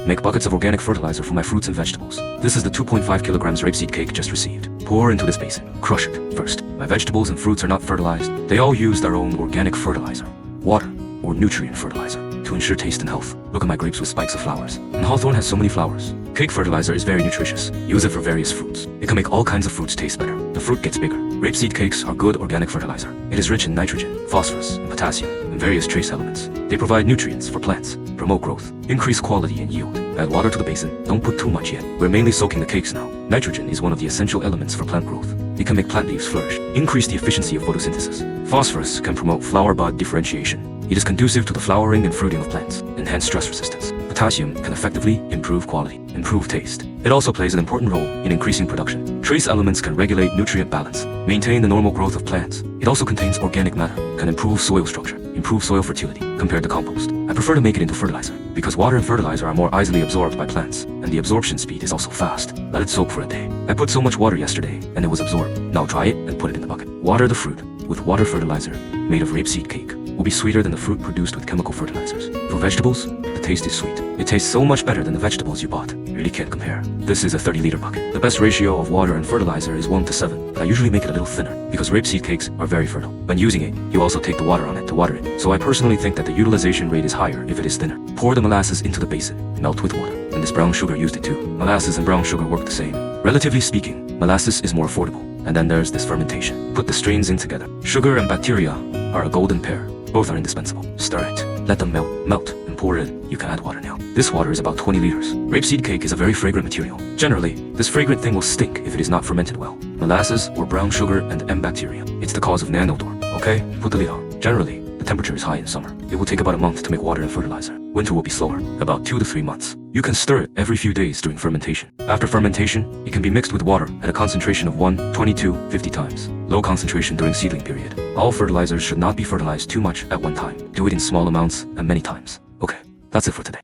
Make buckets of organic fertilizer for my fruits and vegetables. This is the 2.5 kilograms rapeseed cake just received. Pour into this basin. Crush it first. My vegetables and fruits are not fertilized. They all use their own organic fertilizer. Water, or nutrient fertilizer, to ensure taste and health. Look at my grapes with spikes of flowers. And hawthorn has so many flowers. Cake fertilizer is very nutritious. Use it for various fruits. It can make all kinds of fruits taste better. The fruit gets bigger. Rapeseed cakes are good organic fertilizer. It is rich in nitrogen, phosphorus, and potassium, and various trace elements. They provide nutrients for plants, promote growth, increase quality and yield. Add water to the basin. Don't put too much yet. We're mainly soaking the cakes now. Nitrogen is one of the essential elements for plant growth. It can make plant leaves flourish, increase the efficiency of photosynthesis. Phosphorus can promote flower bud differentiation. It is conducive to the flowering and fruiting of plants, enhance stress resistance. Potassium can effectively improve quality, improve taste. It also plays an important role in increasing production. Trace elements can regulate nutrient balance, maintain the normal growth of plants. It also contains organic matter, can improve soil structure, improve soil fertility, compared to compost. I prefer to make it into fertilizer, because water and fertilizer are more easily absorbed by plants, and the absorption speed is also fast. Let it soak for a day. I put so much water yesterday, and it was absorbed. Now dry it and put it in the bucket. Water the fruit with water fertilizer made of rapeseed cake. Will be sweeter than the fruit produced with chemical fertilizers. For vegetables, the taste is sweet. It tastes so much better than the vegetables you bought. You really can't compare. This is a 30-liter bucket. The best ratio of water and fertilizer is 1:7, but I usually make it a little thinner because rapeseed cakes are very fertile. When using it, you also take the water on it to water it. So I personally think that the utilization rate is higher if it is thinner. Pour the molasses into the basin. Melt with water. And this brown sugar used it too. Molasses and brown sugar work the same. Relatively speaking, molasses is more affordable. And then there's this fermentation. Put the strains in together. Sugar and bacteria are a golden pair. Both are indispensable. Stir it. Let them melt, and pour it in. You can add water now. This water is about 20 liters. Rapeseed cake is a very fragrant material. Generally, this fragrant thing will stink if it is not fermented well. Molasses or brown sugar and M bacteria. It's the cause of odor. Okay, put the lid on. Generally, the temperature is high in summer. It will take about a month to make water and fertilizer. Winter will be slower, about 2 to 3 months. You can stir it every few days during fermentation. After fermentation, it can be mixed with water at a concentration of 1:20 to 50 times. Low concentration during seedling period. All fertilizers should not be fertilized too much at one time. Do it in small amounts and many times. Okay, that's it for today.